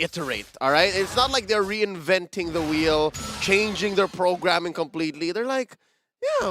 iterate, all right? It's not like they're reinventing the wheel, changing their programming completely. They're like, yeah,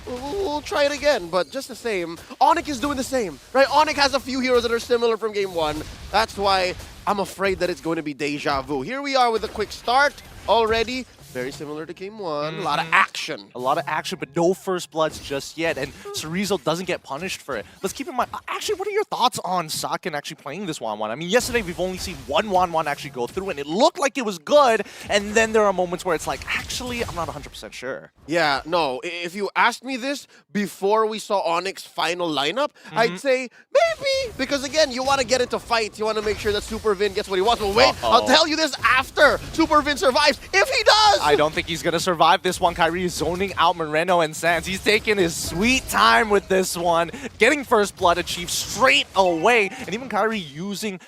we'll try it again, but just the same. ONIC is doing the same, right? ONIC has a few heroes that are similar from game one. That's why I'm afraid that it's going to be deja vu. Here we are with a quick start already. Very similar to game one. A lot of action. A lot of action, but no first bloods just yet. And Cerezo doesn't get punished for it. Let's keep in mind, actually, what are your thoughts on Saken actually playing this 1-1? I mean, yesterday we've only seen one 1-1 actually go through, and it looked like it was good. And then there are moments where it's like, actually, I'm not 100% sure. Yeah, no. If you asked me this before we saw ONIC's final lineup, I'd say maybe. Because again, you want to get into fights. You want to make sure that Super Vin gets what he wants. But wait, I'll tell you this after Super Vin survives. If he does! I don't think he's going to survive this one. Kyrie is zoning out Moreno and Sands. He's taking his sweet time with this one. Getting first blood achieved straight away. And even Kyrie using,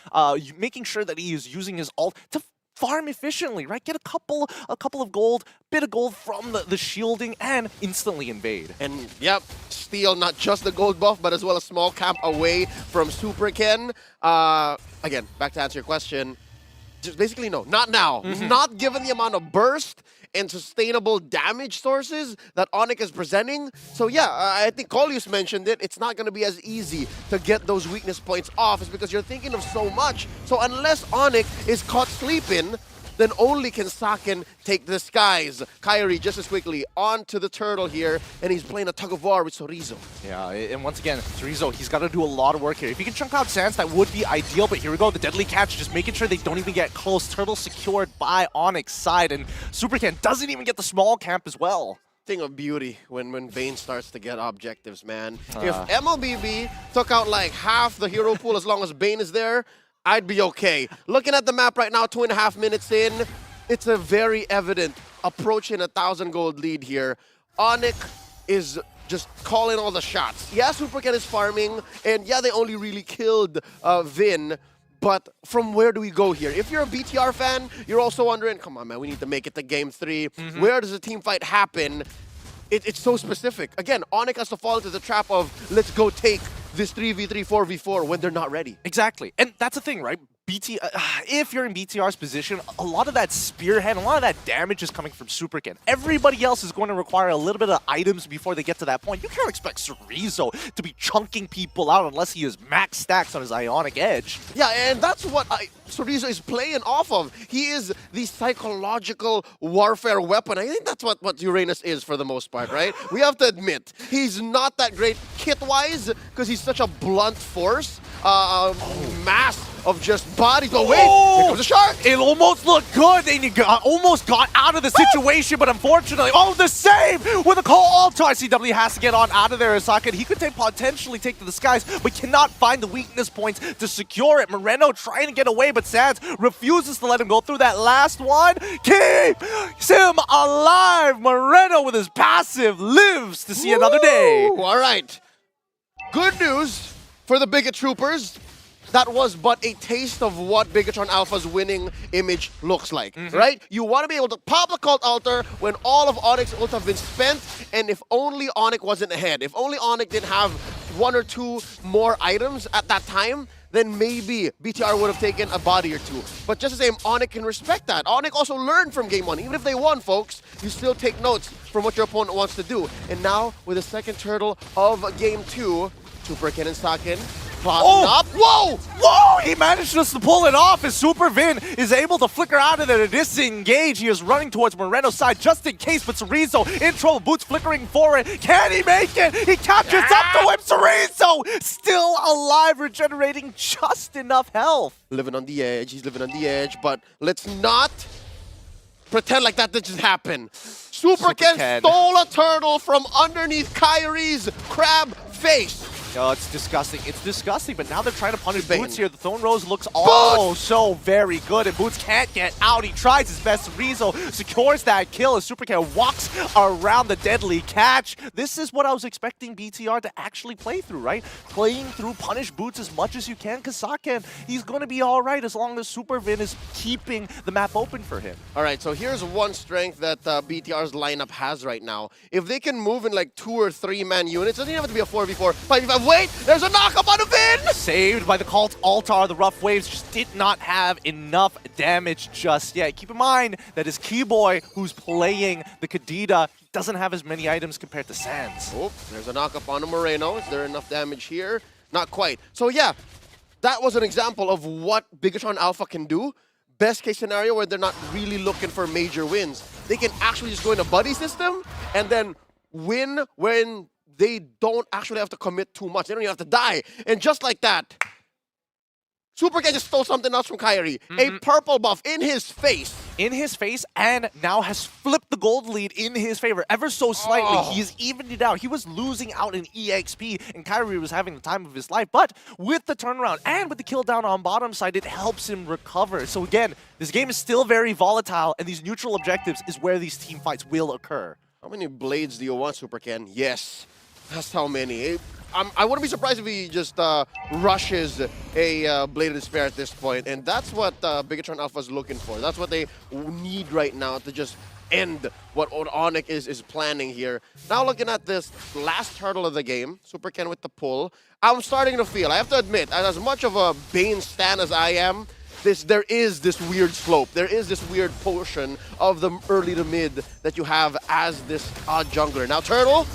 making sure that he is using his ult to farm efficiently, right? Get a couple of gold, bit of gold from the shielding, and instantly invade. And yep, steal not just the gold buff, but as well a small camp away from Super Ken. Again, back to answer your question. Just basically no, not now. Not given the amount of burst and sustainable damage sources that ONIC is presenting. So yeah, I think Colius mentioned it. It's not going to be as easy to get those weakness points off. It's because you're thinking of so much. So unless ONIC is caught sleeping, then only can Saken take the skies. Kyrie, just as quickly, onto the turtle here, and he's playing a tug-of-war with Cerezo. Yeah, and once again, Cerezo, he's got to do a lot of work here. If he can chunk out Sands, that would be ideal, but here we go, the deadly catch, just making sure they don't even get close. Turtle secured by ONIC's side, and Supercan doesn't even get the small camp as well. Thing of beauty when Vayne starts to get objectives, man. If MLBB took out like half the hero pool as long as Bane is there, I'd be okay. Looking at the map right now, 2.5 minutes in, it's a very evident approaching 1,000 gold lead here. ONIC is just calling all the shots. Yeah, Supercan is farming, and yeah, they only really killed Vin. But from where do we go here? If you're a BTR fan, you're also wondering, come on, man, we need to make it to game 3. Where does the team fight happen? It's so specific. Again, ONIC has to fall into the trap of, let's go take this 3v3, 4v4 when they're not ready. Exactly. And that's the thing, right? If you're in BTR's position, a lot of that spearhead, a lot of that damage is coming from Superkin. Everybody else is going to require a little bit of items before they get to that point. You can't expect Cerezo to be chunking people out unless he has max stacks on his Ionic Edge. Yeah, and that's what Cerezo is playing off of. He is the psychological warfare weapon. I think that's what Uranus is for the most part, right? We have to admit, he's not that great kit-wise because he's such a blunt force. Mass of just bodies. But wait, here comes a shark. It almost looked good. They almost got out of the situation, but unfortunately, the save with a call alto. ICW has to get on out of there. Saken, he could potentially take to the skies, but cannot find the weakness points to secure it. Moreno trying to get away, but Sands refuses to let him go through that last one. Keeps him alive. Moreno with his passive lives to see another day. All right. Good news for the Bigot Troopers. That was but a taste of what BIGETRON Alpha's winning image looks like, right? You want to be able to pop a cult altar when all of ONIC's ult have been spent, and if only ONIC wasn't ahead, if only ONIC didn't have 1 or 2 more items at that time, then maybe BTR would have taken a body or 2. But just the same, ONIC can respect that. ONIC also learned from game 1. Even if they won, folks, you still take notes from what your opponent wants to do. And now, with the second turtle of game 2, Superkin and Saken up. Whoa! Whoa! He managed just to pull it off as Super Vin is able to flicker out of there to disengage. He is running towards Moreno's side just in case, but Cerezo in trouble. Boots flickering forward. Can he make it? He captures up to him. Cerezo still alive, regenerating just enough health. Living on the edge. He's living on the edge, but let's not pretend like that just happened. Superken stole a turtle from underneath Kyrie's crab face. Oh, it's disgusting. It's disgusting, but now they're trying to punish Bane. Boots here. The Thorn Rose looks so very good, and Boots can't get out. He tries his best. Cerezo secures that kill as Supercan walks around the deadly catch. This is what I was expecting BTR to actually play through, right? Playing through, punish Boots as much as you can, because Saken, he's going to be all right as long as Super Vin is keeping the map open for him. All right, so here's one strength that BTR's lineup has right now. If they can move in like 2 or 3 man units, it doesn't even have to be a 4v4, 5v5, have weight. There's a knock-up on the Vin! Saved by the cult altar. The rough waves just did not have enough damage just yet. Keep in mind that his Keyboy, who's playing the Kadita, doesn't have as many items compared to Sans. Oh, there's a knock-up on the Moreno. Is there enough damage here? Not quite. So yeah, that was an example of what BIGETRON Alpha can do. Best case scenario where they're not really looking for major wins. They can actually just go in a buddy system and then win when they don't actually have to commit too much. They don't even have to die. And just like that, SuperKen just stole something else from Kyrie. A purple buff in his face. In his face, and now has flipped the gold lead in his favor ever so slightly. He has evened it out. He was losing out in EXP, and Kyrie was having the time of his life. But with the turnaround and with the kill down on bottom side, it helps him recover. So again, this game is still very volatile, and these neutral objectives is where these team fights will occur. How many blades do you want, SuperKen? Yes, that's how many. I wouldn't be surprised if he just rushes a Blade of Despair at this point, and that's what BIGETRON Alpha is looking for. That's what they need right now to just end what ONIC is planning here. Now looking at this last hurdle of the game, SuperKen with the pull, I'm starting to feel, I have to admit, as much of a Bane stan as I am, there is this weird slope. There is this weird portion of the early to mid that you have as this odd jungler. Now Turtle,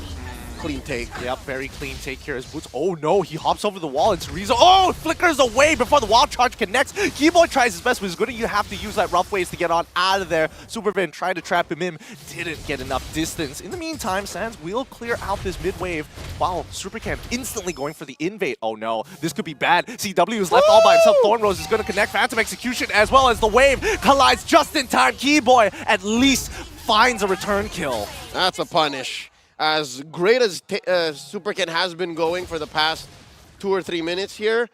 clean take. Yep, very clean take here as Boots. Oh no, he hops over the wall and Cerezo, oh, flickers away before the wall charge connects. Keyboy tries his best, but he's going to have to use that rough waves to get on out of there. Supervin tried to trap him in, didn't get enough distance. In the meantime, Sans will clear out this mid wave while SuperKen instantly going for the invade. Oh no, this could be bad. CW is left all by himself. Thorn Rose is going to connect Phantom Execution as well as the wave collides just in time. Keyboy at least finds a return kill. That's a punish. As great as SuperKen has been going for the past 2 or 3 minutes here,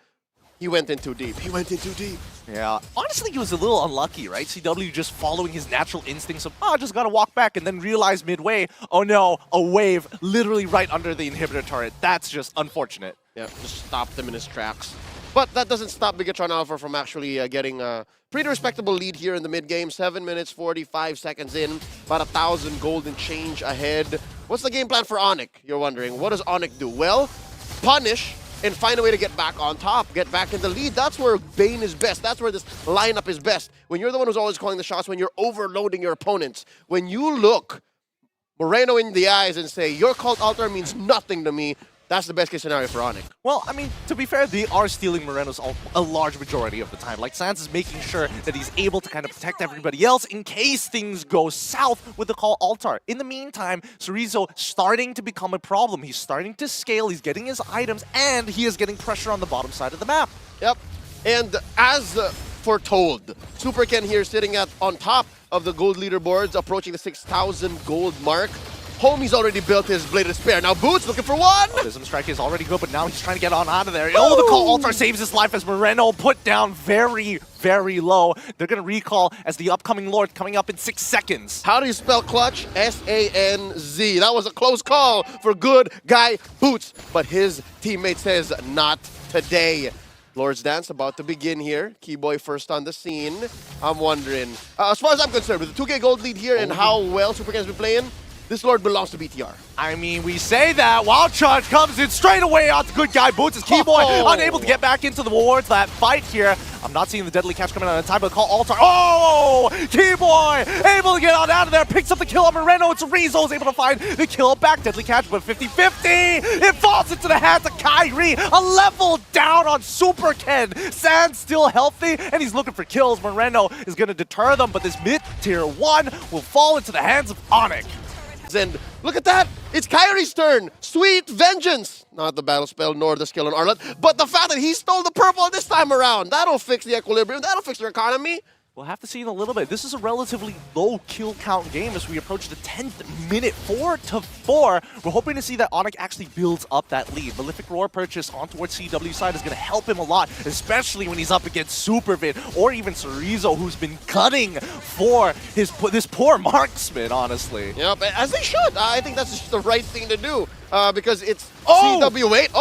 he went in too deep. He went in too deep. Yeah, honestly, he was a little unlucky, right? CW just following his natural instincts of, oh, I just gotta walk back, and then realize midway, oh no, a wave literally right under the inhibitor turret. That's just unfortunate. Yeah, just stopped him in his tracks. But that doesn't stop BIGETRON Alpha from actually getting a pretty respectable lead here in the mid-game. 7 minutes, 45 seconds in, about 1,000 gold and change ahead. What's the game plan for ONIC, you're wondering? What does ONIC do? Well, punish and find a way to get back on top, get back in the lead. That's where Bane is best. That's where this lineup is best. When you're the one who's always calling the shots, when you're overloading your opponents, when you look Moreno in the eyes and say, your cult altar means nothing to me, that's the best case scenario for ONIC. Well, I mean, to be fair, they are stealing Moreno's a large majority of the time. Like, Sans is making sure that he's able to kind of protect everybody else in case things go south with the call altar. In the meantime, Cerezo starting to become a problem. He's starting to scale, he's getting his items, and he is getting pressure on the bottom side of the map. Yep, and as foretold, SuperKen here sitting on top of the gold leaderboards, approaching the 6,000 gold mark. Homie's already built his Blade of Despair. Now Boots looking for one! Prism Strike is already good, but now he's trying to get on out of there. Oh, the call altar saves his life as Moreno put down very, very low. They're going to recall as the upcoming Lord coming up in 6 seconds. How do you spell clutch? S-A-N-Z. That was a close call for good guy Boots, but his teammate says not today. Lord's Dance about to begin here. Keyboy first on the scene. I'm wondering, as far as I'm concerned, with the 2K gold lead here and how well SuperKen has been playing, this Lord belongs to BTR. I mean, we say that. Wild Charge comes in straight away onto good guy Boots. As Keyboy unable to get back into the wards that fight here. I'm not seeing the deadly catch coming out in time, but call altar. Oh! Keyboy able to get on out of there. Picks up the kill on Moreno. It's Rezo is able to find the kill back. Deadly catch, but 50-50. It falls into the hands of Kyrie. A level down on SuperKen. Sans still healthy, and he's looking for kills. Moreno is going to deter them, but this mid-tier 1 will fall into the hands of ONIC. And look at that! It's Kyrie's turn! Sweet vengeance! Not the battle spell nor the skill on Arlet, but the fact that he stole the purple this time around! That'll fix the equilibrium, that'll fix their economy! We'll have to see in a little bit. This is a relatively low kill count game as we approach the 10th minute, 4-4. We're hoping to see that ONIC actually builds up that lead. Malefic Roar purchase on towards CW side is going to help him a lot, especially when he's up against Supervid or even Cerezo, who's been cutting for this poor marksman, honestly. Yep, as they should. I think that's just the right thing to do. Because it's CW. Wait,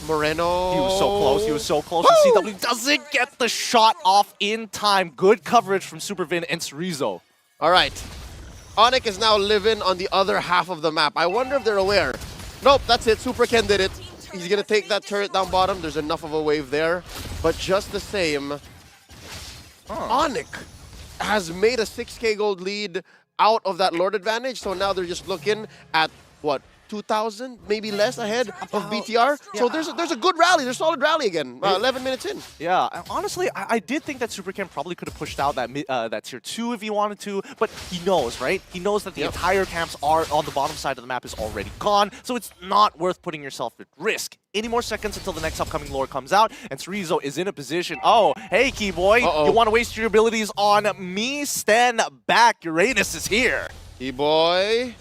Moreno. He was so close. He was so close. And CW doesn't get the shot off in time. Good coverage from Supervin and Cerezo. All right. ONIC is now living on the other half of the map. I wonder if they're aware. Nope, that's it. SuperKen did it. He's gonna take that turret down bottom. There's enough of a wave there. But just the same, ONIC has made a 6K gold lead out of that Lord advantage. So now they're just looking at, what, 2,000, maybe less ahead of BTR. Yeah. So there's a good rally. There's a solid rally again. 11 minutes in. Yeah, honestly, I did think that SuperCam probably could have pushed out that that tier 2 if he wanted to, but he knows, right? He knows that the entire camps are on the bottom side of the map is already gone, so it's not worth putting yourself at risk. Any more seconds until the next upcoming lore comes out, and Cerezo is in a position. Oh, hey, Keyboy, you want to waste your abilities on me? Stand back. Uranus is here. Keyboy.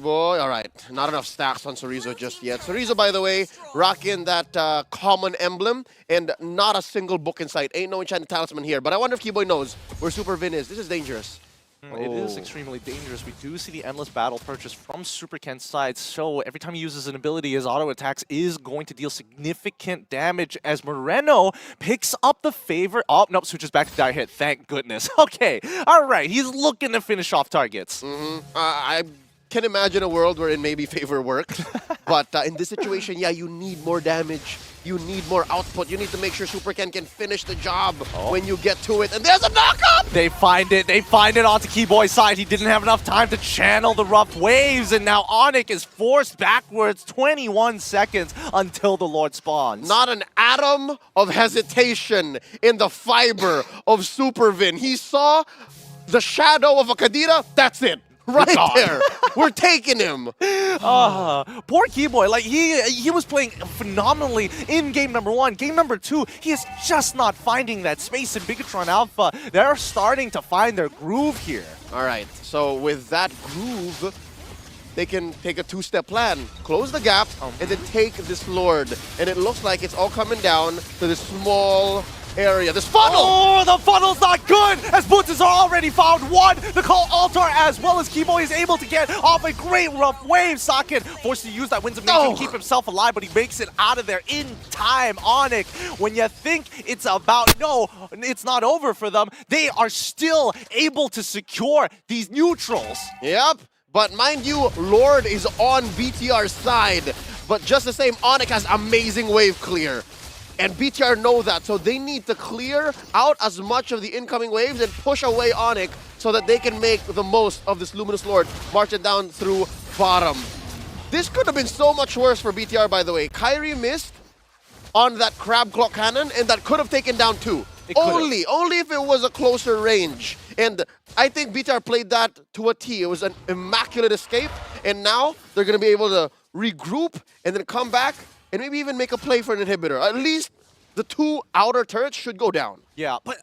All right, not enough stacks on Cerezo just yet. Cerezo, by the way, rocking that common emblem and not a single book in sight. Ain't no enchanted talisman here. But I wonder if Keyboy knows where Super Vin is. This is dangerous. It is extremely dangerous. We do see the Endless Battle purchase from Super Ken's side, so every time he uses an ability, his auto attacks is going to deal significant damage as Moreno picks up the favor. Oh, nope, switches back to die hit. Thank goodness. Okay, all right, he's looking to finish off targets. I can imagine a world wherein maybe favor works, but in this situation, yeah, you need more damage. You need more output. You need to make sure Super Ken can finish the job when you get to it. And there's a knockup! They find it onto Keyboy's side. He didn't have enough time to channel the rough waves, and now ONIC is forced backwards 21 seconds until the Lord spawns. Not an atom of hesitation in the fiber of Super Vin. He saw the shadow of a Kadira. That's it. Right there. We're taking him. Poor Keyboy. Like, he was playing phenomenally in game number 1. Game number 2, he is just not finding that space in BIGETRON Alpha. They're starting to find their groove here. All right. So with that groove, they can take a two-step plan. Close the gap and then take this Lord. And it looks like it's all coming down to this small area. This funnel! Oh, the funnel's not good! As Boots has already found one! The call altar as well as Keyboy is able to get off a great rough wave. Socket forced to use that Winds of Nature to keep himself alive, but he makes it out of there in time. ONIC, when you think it's about, no, it's not over for them, they are still able to secure these neutrals. Yep, but mind you, Lord is on BTR's side, but just the same, ONIC has amazing wave clear. And BTR know that, so they need to clear out as much of the incoming waves and push away ONIC so that they can make the most of this Luminous Lord marching down through bottom. This could have been so much worse for BTR, by the way. Kyrie missed on that Crab Claw Cannon, and that could have taken down 2. Only if it was a closer range. And I think BTR played that to a T. It was an immaculate escape, and now they're going to be able to regroup and then come back and maybe even make a play for an inhibitor. At least the 2 outer turrets should go down. Yeah, but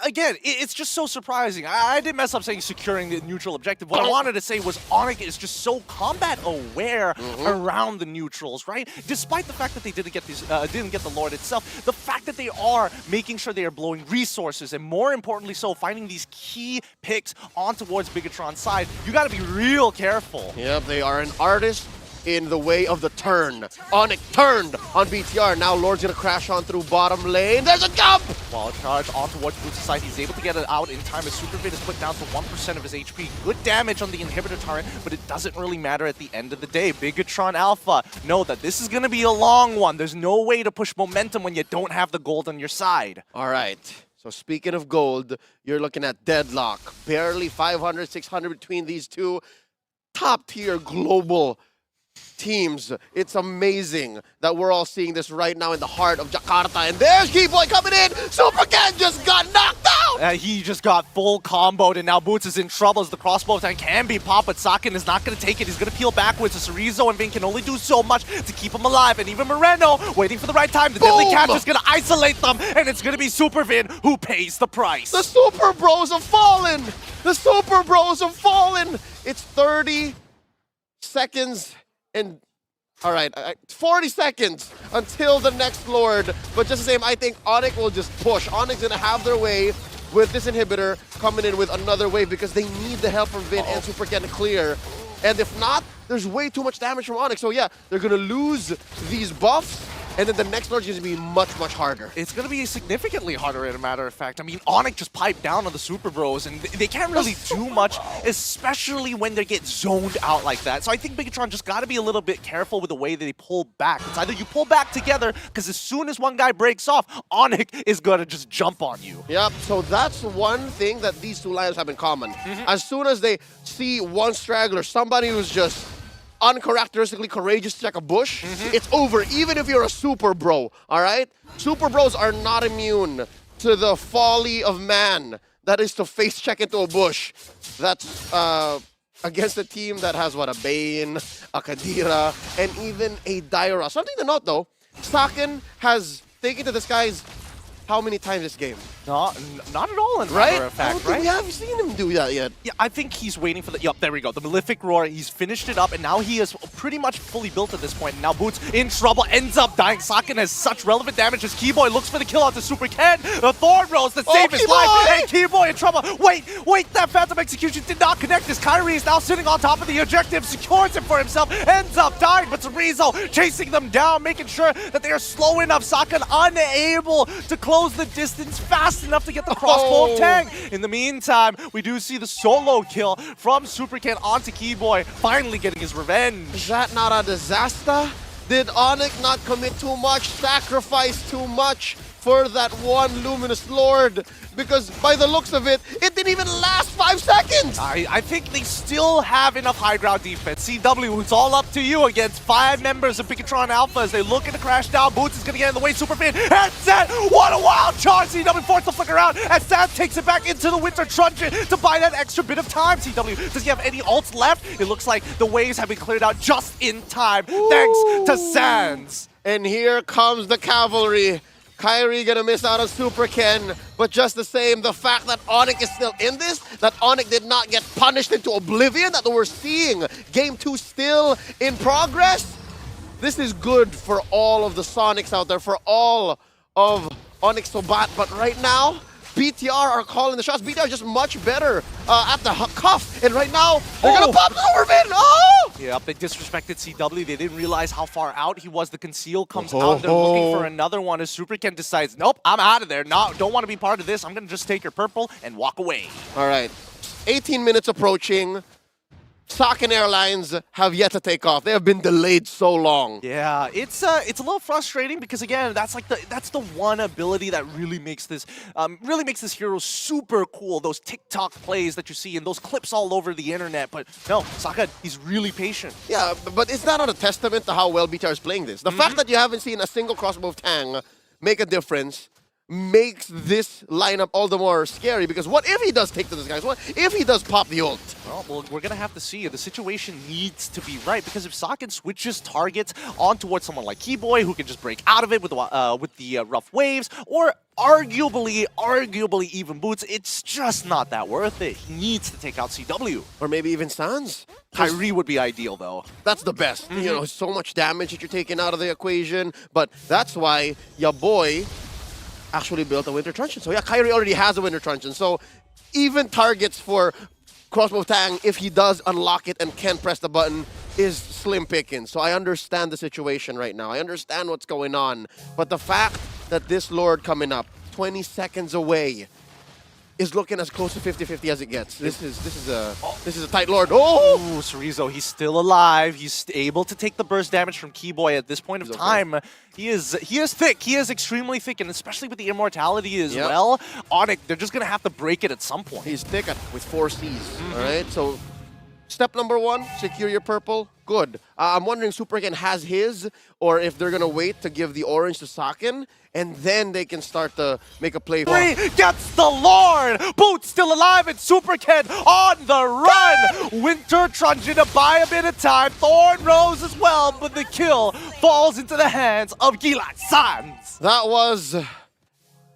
again, it's just so surprising. I did mess up saying securing the neutral objective. What I wanted to say was ONIC is just so combat aware around the neutrals, right? Despite the fact that they didn't get the Lord itself, the fact that they are making sure they are blowing resources, and more importantly so, finding these key picks on towards BIGETRON's side, you got to be real careful. Yep, they are an artist in the way of the turn. ONIC turned on BTR. Now Lord's gonna crash on through bottom lane. There's a jump! While charge on towards Boots' side, he's able to get it out in time as Super Vin is put down to 1% of his HP. Good damage on the inhibitor turret, but it doesn't really matter at the end of the day. BIGETRON Alpha, know that this is gonna be a long one. There's no way to push momentum when you don't have the gold on your side. All right. So speaking of gold, you're looking at deadlock. Barely 500, 600 between these two top-tier global teams. It's amazing that we're all seeing this right now in the heart of Jakarta. And there's Keyboy coming in. Super Ken just got knocked out. He just got full comboed, and now Boots is in trouble as the crossbow attack can be popped, but Sakin is not going to take it. He's going to peel backwards. So Cerezo and Vin can only do so much to keep him alive. And even Moreno waiting for the right time. The deadly catch is going to isolate them, and it's going to be Super Vin who pays the price. The Super Bros have fallen. The Super Bros have fallen. It's 30 seconds. And, all right, 40 seconds until the next Lord. But just the same, I think ONIC will just push. ONIC's going to have their way with this inhibitor coming in with another wave because they need the help from Vin and Super Ken to clear. And if not, there's way too much damage from ONIC. So yeah, they're going to lose these buffs. and then the next Lord's going to be much, much harder. It's going to be significantly harder, as a matter of fact. I mean, ONIC just piped down on the Super Bros, and they can't really do much, especially when they get zoned out like that. So I think BIGETRON just got to be a little bit careful with the way that they pull back. It's either you pull back together, because as soon as one guy breaks off, ONIC is going to just jump on you. Yep, so that's one thing that these two lineups have in common. As soon as they see one straggler, somebody who's just uncharacteristically courageous to check a bush, it's over, even if you're a super bro, all right? Super bros are not immune to the folly of man that is to face check into a bush. That's against a team that has, what, a Bane, a Kadira, and even a Daira. Something to note, though, Saken has taken to the skies how many times this game? Not at all, in Right? matter of fact, right? We haven't seen him do that yet. Yeah, I think he's waiting for the... Yup, there we go. The Malefic Roar, he's finished it up, and now he is pretty much fully built at this point. And now Boots in trouble, ends up dying. Saken has such relevant damage as Keyboy looks for the kill out to Super Ken. The Thorn Rose to save his life, and Keyboy in trouble. Wait, that Phantom Execution did not connect as Kyrie is now sitting on top of the objective, secures it for himself, ends up dying, but Cerezo chasing them down, making sure that they are slow enough. Saken unable to close the distance fast enough to get the crossbow of Tang. In the meantime, we do see the solo kill from Super Ken onto Keyboy, finally getting his revenge. Is that not a disaster? Did ONIC not commit too much, sacrifice too much for that one Luminous Lord? Because by the looks of it, it didn't even last 5 seconds! I think they still have enough high ground defense. CW, it's all up to you against 5 members of BIGETRON Alpha as they look to crash down. Boots is going to get in the way. Superfan and Zed, what a wild charge! CW forced to flicker out as Zed takes it back into the Winter Truncheon to buy that extra bit of time. CW, does he have any ults left? It looks like the waves have been cleared out just in time, thanks to Sands. And here comes the cavalry. Kyrie gonna miss out on Super Ken, but just the same, the fact that ONIC is still in this, that ONIC did not get punished into oblivion, that we're seeing Game 2 still in progress, this is good for all of the Sonics out there, for all of ONIC Sobat, but right now, BTR are calling the shots. BTR is just much better at the cuff, and right now, they're gonna pop Overman! Oh! Yeah, they disrespected CW. They didn't realize how far out he was. The conceal comes out. They're looking for another one as Super Ken decides, nope, I'm out of there. No, don't want to be part of this. I'm going to just take your purple and walk away. All right, 18 minutes approaching. Saken Airlines have yet to take off. They have been delayed so long. Yeah, it's a little frustrating because again, that's the one ability that really makes this hero super cool. Those TikTok plays that you see and those clips all over the internet. But no, Saken, he's really patient. Yeah, but is that not a testament to how well BTR is playing this? The fact that you haven't seen a single crossbow of Tang make a difference makes this lineup all the more scary, because what if he does take to this guys? What if he does pop the ult? Well, we're going to have to see. The situation needs to be right, because if Saken switches targets on towards someone like Keyboy, who can just break out of it with the rough waves, or arguably even Boots, it's just not that worth it. He needs to take out CW. Or maybe even Sans. Kyrie would be ideal, though. That's the best. You know, so much damage that you're taking out of the equation, but that's why your boy actually built a Winter Truncheon. So yeah, Kyrie already has a Winter Truncheon. So even targets for Crossbow Tang, if he does unlock it and can press the button, is slim pickings. So I understand the situation right now. I understand what's going on. But the fact that this Lord coming up 20 seconds away is looking as close to 50-50 as it gets. This is a tight Lord. Oh! Ooh, Cerezo, he's still alive. He's able to take the burst damage from Keyboy at this point of time. He is thick. He is extremely thick, and especially with the immortality as well. ONIC, they're just gonna have to break it at some point. He's thick with 4 Cs. All right, so step number 1, secure your purple. Good. I'm wondering Super Ken has his, or if they're gonna wait to give the orange to Saken, and then they can start to make a play for gets the Lord! Boots still alive, and Super Ken on the run! Winter Truncheon to buy a bit of time. Thorn Rose as well, but the kill falls into the hands of Gilad Sans. That was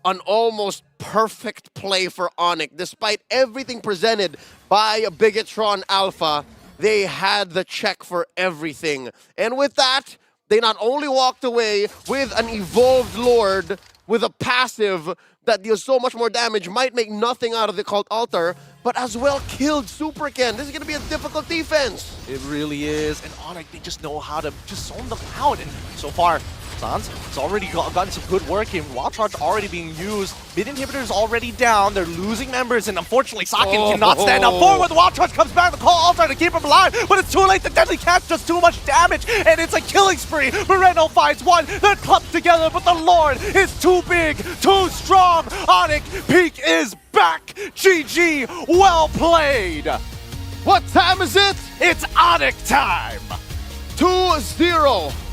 an almost perfect play for ONIC. Despite everything presented by BIGETRON Alpha, they had the check for everything. And with that, they not only walked away with an evolved Lord with a passive that deals so much more damage, might make nothing out of the Cult Altar, but as well killed Super Ken. This is going to be a difficult defense. It really is. And ONIC, they just know how to just zone them out. And so far, Sans has already gotten some good work in. Wild Charge already being used. Mid inhibitor is already down. They're losing members, and unfortunately, Sakin cannot stand up forward. The Wild Charge comes back. The call all trying to keep him alive, but it's too late. The Deadly Catch does too much damage, and it's a killing spree. Moreno finds one. They're clumped together, but the Lord is too big, too strong. ONIC Peak is back. GG, well played. What time is it? It's ONIC time. 2-0.